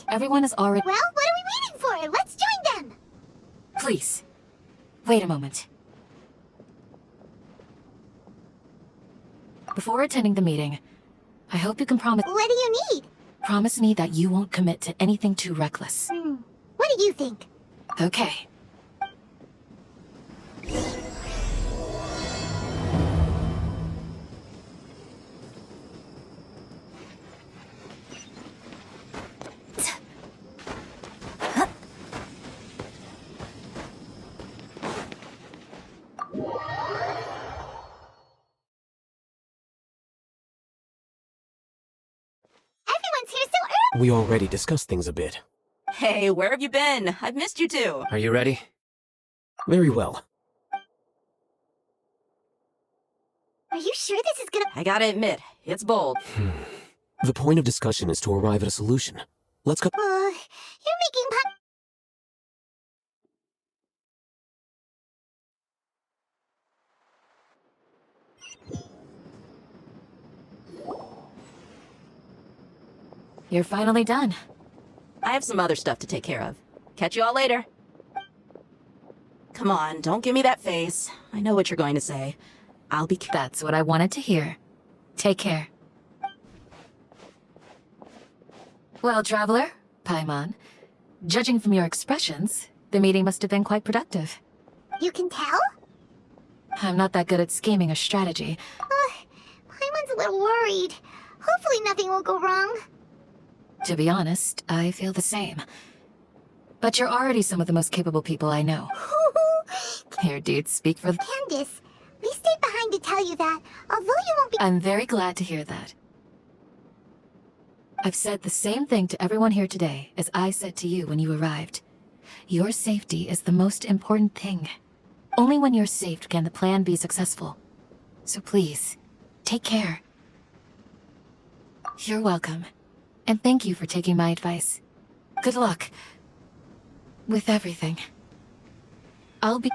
Everyone is already— Well, what are we waiting for? Let's join them! Please, wait a moment. Before attending the meeting, I hope you can promise— What do you need? Promise me that you won't commit to anything too reckless. What do you think? Okay. Everyone's here so early! We already discussed things a bit. Hey, where have you been? I've missed you too. Are you ready? Very well. Are you sure this is gonna— I gotta admit, it's bold. The point of discussion is to arrive at a solution. Let's go. You're making You're finally done. I have some other stuff to take care of. Catch you all later. Come on, don't give me that face. I know what you're going to say. I'll be— That's what I wanted to hear. Take care. Well, Traveler, Paimon, judging from your expressions, the meeting must have been quite productive. You can tell? I'm not that good at scheming or strategy. Paimon's a little worried. Hopefully nothing will go wrong. To be honest, I feel the same. But you're already some of the most capable people I know. Here, dude, speak for— Candace, we stayed behind to tell you that, although you won't be— I'm very glad to hear that. I've said the same thing to everyone here today as I said to you when you arrived. Your safety is the most important thing. Only when you're safe can the plan be successful. So please, take care. You're welcome. And thank you for taking my advice. Good luck with everything. I'll be—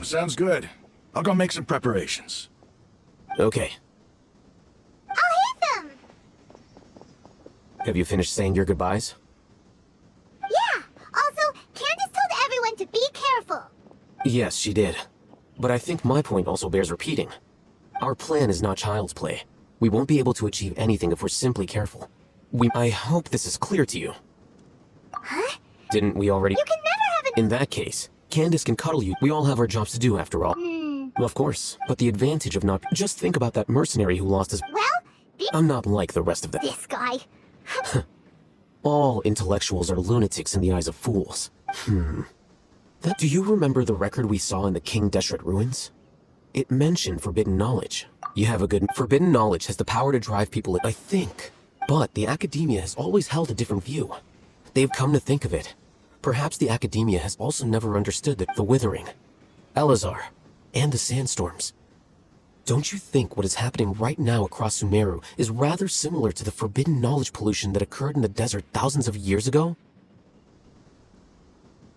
Sounds good. I'll go make some preparations. Okay. I'll hit them! Have you finished saying your goodbyes? Yeah! Also, Candace told everyone to be careful. Yes, she did. But I think my point also bears repeating. Our plan is not child's play. We won't be able to achieve anything if we're simply careful. I hope this is clear to you. Huh? Didn't we already— You can never have an— In that case, Candace can cuddle you. We all have our jobs to do after all. Of course, but the advantage of not— Just think about that mercenary who lost his— Well, I'm not like the rest of them. this guy. All intellectuals are lunatics in the eyes of fools. Do you remember the record we saw in the King Deshret ruins? It mentioned forbidden knowledge. You have a good— Forbidden knowledge has the power to drive people, I think. But the academia has always held a different view. They've come to think of it. Perhaps the academia has also never understood that the withering, Elazar, and the sandstorms. Don't you think what is happening right now across Sumeru is rather similar to the forbidden knowledge pollution that occurred in the desert thousands of years ago?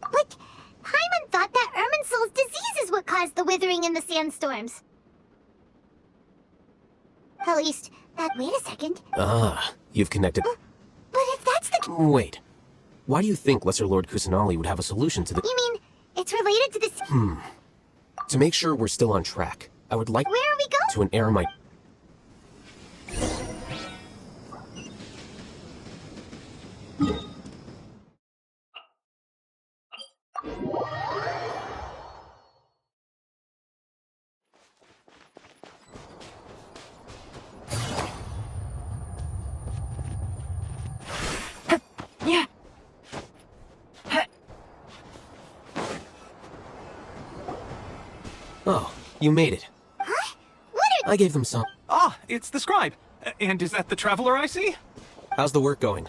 But Paimon thought that Irminsul's disease is what caused the withering in the sandstorms. At least, wait a second. Ah, you've connected— But if that's the— Wait. Why do you think Lesser Lord Kusanali would have a solution to the— You mean, it's related to this— To make sure we're still on track, I would like— Where are we going? To an eremite— Yeah. Oh, you made it. Huh? What are... I gave them some. Ah, it's the scribe. And is that the traveler I see? How's the work going?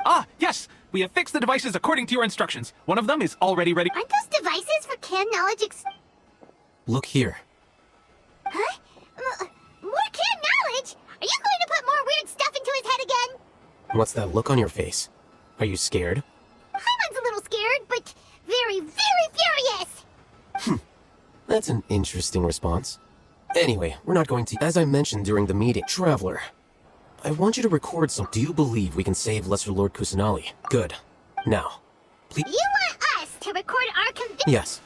Ah, yes! We have fixed the devices according to your instructions. One of them is already ready. Aren't those devices for canned knowledge Look here. Huh? More canned knowledge? Are you going to put more weird stuff into his head again? What's that look on your face? Are you scared? Paimon's a little scared, but very, very furious! That's an interesting response. Anyway, we're not going to... As I mentioned during the meeting, Traveler, I want you to record some... Do you believe we can save Lesser Lord Kusanali? Good. Now, please... You want us to record our conviction? Yes.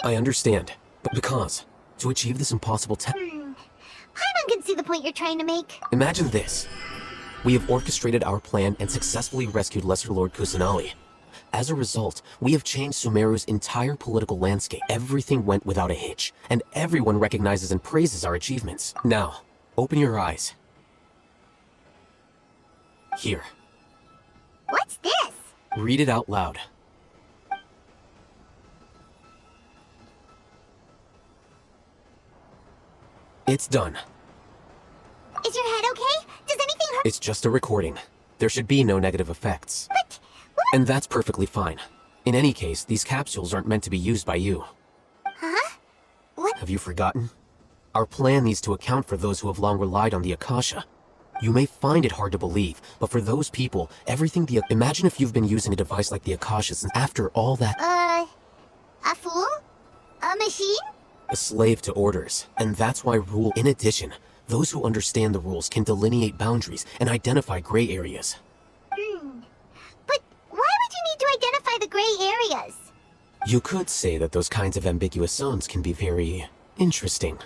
I understand, but because, to achieve this impossible task... Paimon can see the point you're trying to make. Imagine this. We have orchestrated our plan and successfully rescued Lesser Lord Kusanali. As a result, we have changed Sumeru's entire political landscape. Everything went without a hitch, and everyone recognizes and praises our achievements. Now, open your eyes. Here. What's this? Read it out loud. It's done. Is your head okay? Does anything hurt? It's just a recording. There should be no negative effects. But... what? And that's perfectly fine. In any case, these capsules aren't meant to be used by you. Huh? What? Have you forgotten? Our plan needs to account for those who have long relied on the Akasha. You may find it hard to believe, but for those people, everything the... Imagine if you've been using a device like the Akasha since after all that... A fool? A machine? A slave to orders. And that's why rule... In addition, those who understand the rules can delineate boundaries and identify gray areas. But why would you need to identify the gray areas? You could say that those kinds of ambiguous zones can be very... interesting.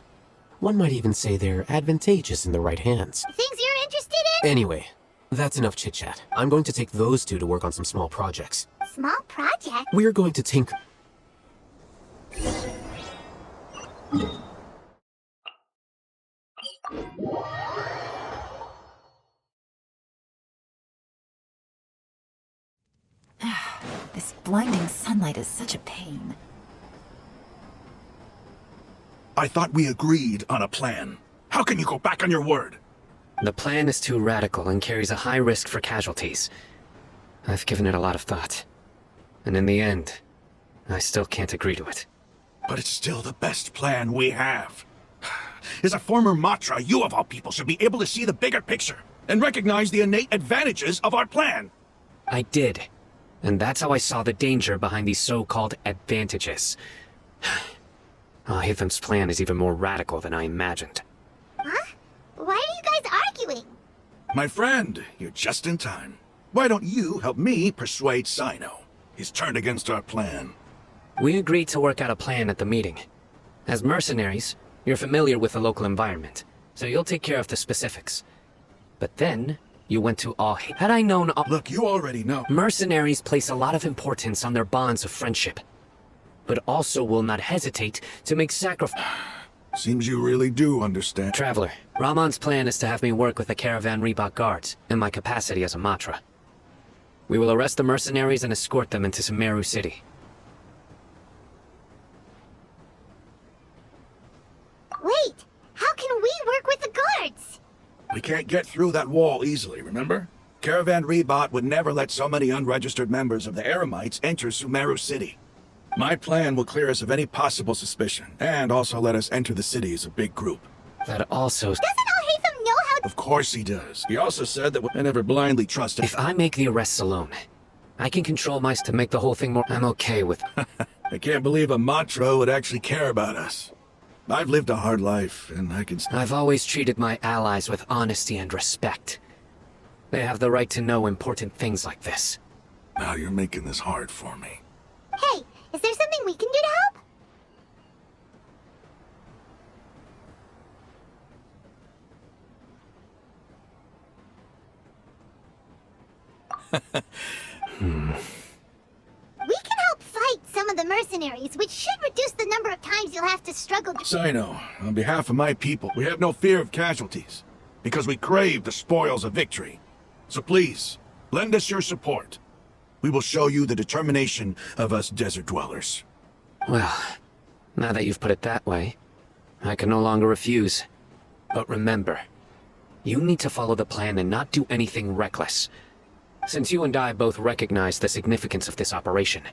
One might even say they're advantageous in the right hands. Things you're interested in? Anyway, that's enough chit-chat. I'm going to take those two to work on some small projects. Small project? We're going to tinker... This blinding sunlight is such a pain. I thought we agreed on a plan. How can you go back on your word? The plan is too radical and carries a high risk for casualties. I've given it a lot of thought. And in the end, I still can't agree to it. But it's still the best plan we have. As a former Matra, you of all people should be able to see the bigger picture and recognize the innate advantages of our plan. I did. And that's how I saw the danger behind these so-called advantages. Hytham's plan is even more radical than I imagined. Huh? Why are you guys arguing? My friend, you're just in time. Why don't you help me persuade Cyno? He's turned against our plan. We agreed to work out a plan at the meeting. As mercenaries, you're familiar with the local environment, so you'll take care of the specifics. But then, you went to all... Had I known all... Look, you already know. Mercenaries place a lot of importance on their bonds of friendship, but also will not hesitate to make sacrifices. Seems you really do understand. Traveler, Rahman's plan is to have me work with the Caravan Reebok guards, in my capacity as a Matra. We will arrest the mercenaries and escort them into Sumeru City. Wait, how can we work with the guards? We can't get through that wall easily, remember? Caravan Rebot would never let so many unregistered members of the Eremites enter Sumeru City. My plan will clear us of any possible suspicion, and also let us enter the city as a big group. That also... Doesn't Al-Haytham know how... Of course he does. He also said that I never blindly trusted... If I make the arrests alone, I can control my... to make the whole thing more... I'm okay with... I can't believe a Matra would actually care about us. I've lived a hard life, and I can... I've always treated my allies with honesty and respect. They have the right to know important things like this. Now you're making this hard for me. Hey, is there something we can do to help? We can help fight some of the mercenaries, which should reduce the number of times you'll have to struggle to... Cyno, on behalf of my people, we have no fear of casualties, because we crave the spoils of victory. So please, lend us your support. We will show you the determination of us desert dwellers. Well, now that you've put it that way, I can no longer refuse. But remember, you need to follow the plan and not do anything reckless. Since you and I both recognize the significance of this operation,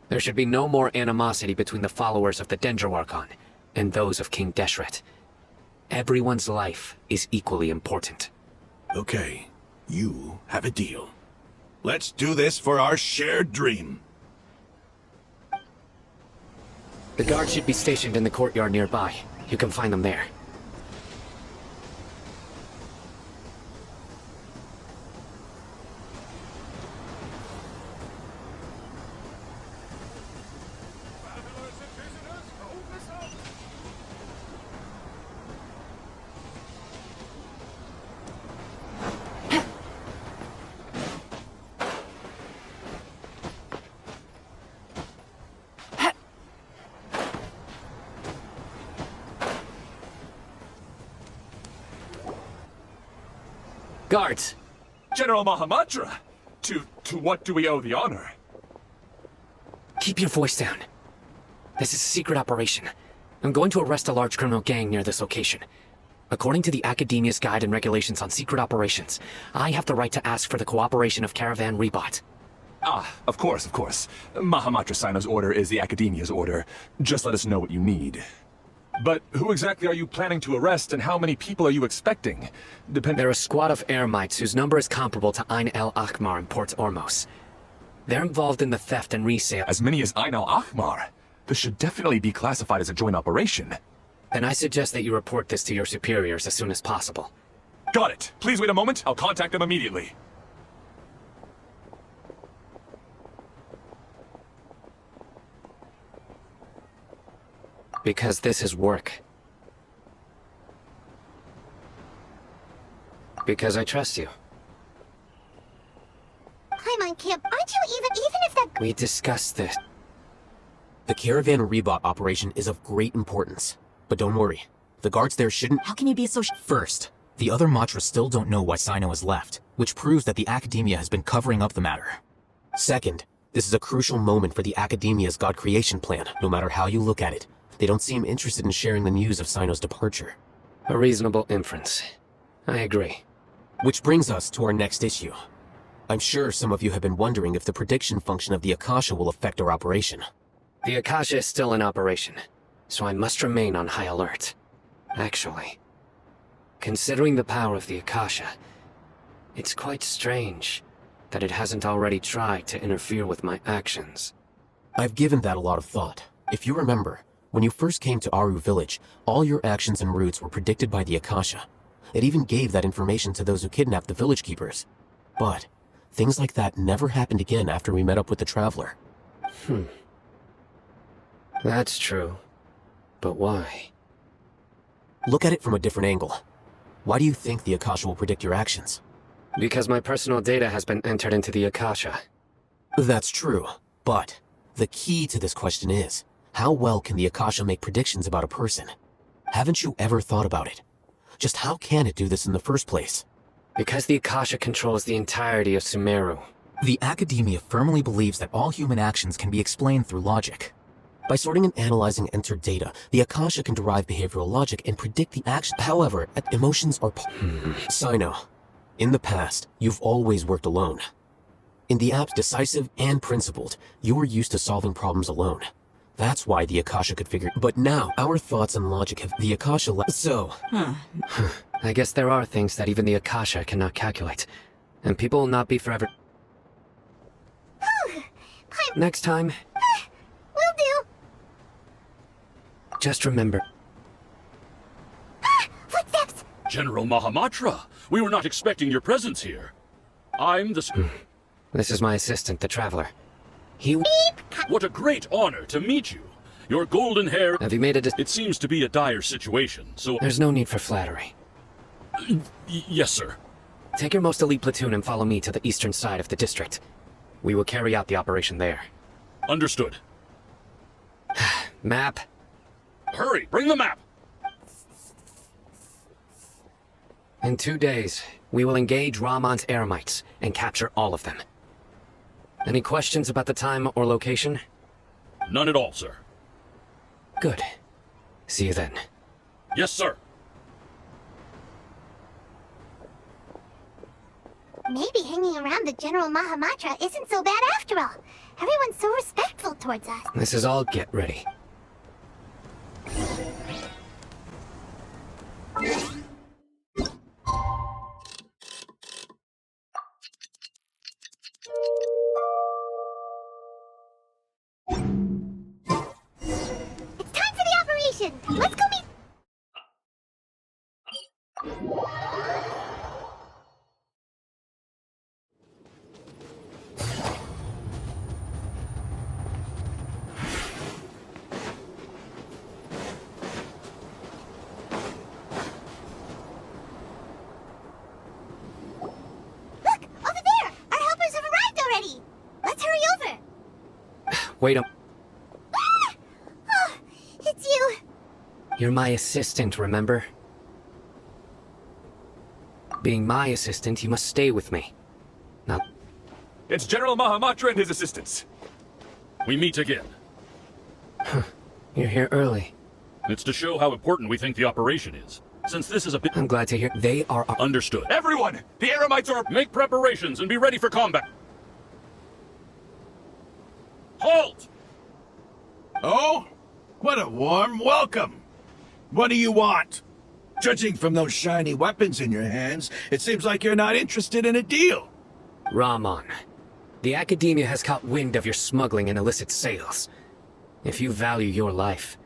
there should be no more animosity between the followers of the Dendro Archon and those of King Deshret. Everyone's life is equally important. Okay, you have a deal. Let's do this for our shared dream. The guards should be stationed in the courtyard nearby. You can find them there. Guards! General Mahamatra! To what do we owe the honor? Keep your voice down. This is a secret operation. I'm going to arrest a large criminal gang near this location. According to the Academia's Guide and Regulations on Secret Operations, I have the right to ask for the cooperation of Caravan Rebot. Ah, of course, of course. Mahamatra Cyno's order is the Academia's order. Just let us know what you need. But who exactly are you planning to arrest, and how many people are you expecting? They're a squad of Eremites whose number is comparable to Ain el Akhmar in Port Ormos. They're involved in the theft and resale. As many as Ain el Akhmar? This should definitely be classified as a joint operation. Then I suggest that you report this to your superiors as soon as possible. Got it. Please wait a moment. I'll contact them immediately. Because this is work. Because I trust you. Paimon Camp, aren't you even if that... We discussed this. The Caravan Rebot operation is of great importance. But don't worry, the guards there shouldn't... How can you be so First, the other Matras still don't know why Cyno has left, which proves that the Academia has been covering up the matter. Second, this is a crucial moment for the Academia's God creation plan, no matter how you look at it. They don't seem interested in sharing the news of Cyno's departure. A reasonable inference. I agree. Which brings us to our next issue. I'm sure some of you have been wondering if the prediction function of the Akasha will affect our operation. The Akasha is still in operation, so I must remain on high alert. Actually, considering the power of the Akasha, it's quite strange that it hasn't already tried to interfere with my actions. I've given that a lot of thought. If you remember, when you first came to Aru Village, all your actions and routes were predicted by the Akasha. It even gave that information to those who kidnapped the village keepers. But things like that never happened again after we met up with the Traveler. That's true. But why? Look at it from a different angle. Why do you think the Akasha will predict your actions? Because my personal data has been entered into the Akasha. That's true, but the key to this question is, how well can the Akasha make predictions about a person? Haven't you ever thought about it? Just how can it do this in the first place? Because the Akasha controls the entirety of Sumeru. The Academia firmly believes that all human actions can be explained through logic. By sorting and analyzing entered data, the Akasha can derive behavioral logic and predict the action. However, emotions are... Cyno, in the past, you've always worked alone. In the apt, decisive, and principled, you were used to solving problems alone. That's why the Akasha could figure... But now, our thoughts and logic have... The Akasha So... I guess there are things that even the Akasha cannot calculate. And people will not be forever... Next time... Will do. Just remember... Footsteps! General Mahamatra, we were not expecting your presence here. I'm the... This is my assistant, the Traveler. He... What a great honor to meet you. Your golden hair... Have you made a It seems to be a dire situation, so... There's no need for flattery. Yes, sir. Take your most elite platoon and follow me to the eastern side of the district. We will carry out the operation there. Understood. Map. Hurry, bring the map! In 2 days, we will engage Ramon's Eremites and capture all of them. Any questions about the time or location? None at all, sir. Good. See you then. Yes, sir. Maybe hanging around the General Mahamatra isn't so bad after all. Everyone's so respectful towards us. This is all get ready. It's time for the operation! Let's go meet... Look! Over there! Our helpers have arrived already! Let's hurry over! Wait a... Ah! Oh, it's you! You're my assistant, remember? Being my assistant, you must stay with me. Now, It's General Mahamatra and his assistants. We meet again. you're here early. It's to show how important we think the operation is. Since this is a bit I'm glad to hear they are... understood. Everyone! The Eremites are... Make preparations and be ready for combat. Halt! Oh? What a warm welcome! What do you want? Judging from those shiny weapons in your hands, it seems like you're not interested in a deal. Rahman, the Academia has caught wind of your smuggling and illicit sales. If you value your life,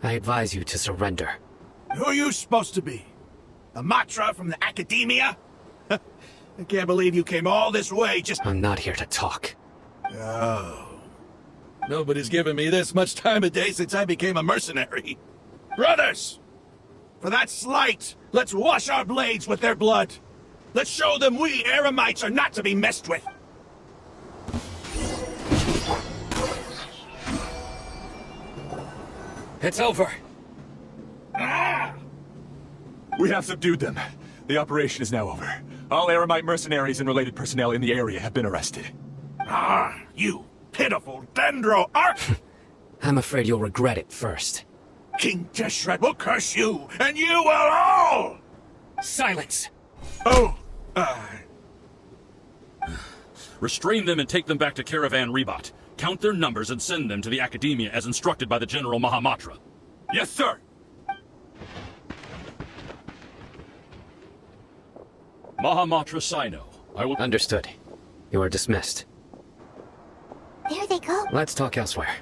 I advise you to surrender. Who are you supposed to be? A Matra from the Academia? I can't believe you came all this way just... I'm not here to talk. Oh. Nobody's given me this much time of day since I became a mercenary. Brothers! For that slight, let's wash our blades with their blood. Let's show them we Eremites are not to be messed with. It's over. We have subdued them. The operation is now over. All Eremite mercenaries and related personnel in the area have been arrested. Ah, you pitiful dendro arch... I'm afraid you'll regret it first. King Deshret will curse you, and you will all! Silence! Oh, Restrain them and take them back to Caravan Rebot. Count their numbers and send them to the Academia as instructed by the General Mahamatra. Yes, sir! Mahamatra Cyno. I will... Understood. You are dismissed. There they go. Let's talk elsewhere.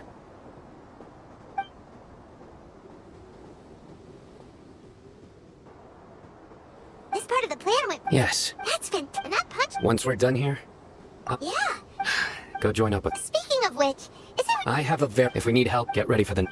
This part of the plan went... Yes. That's fantastic. And that punch... Once we're done here, Yeah. go join up with... Speaking of which, is there... I have a If we need help, get ready for the...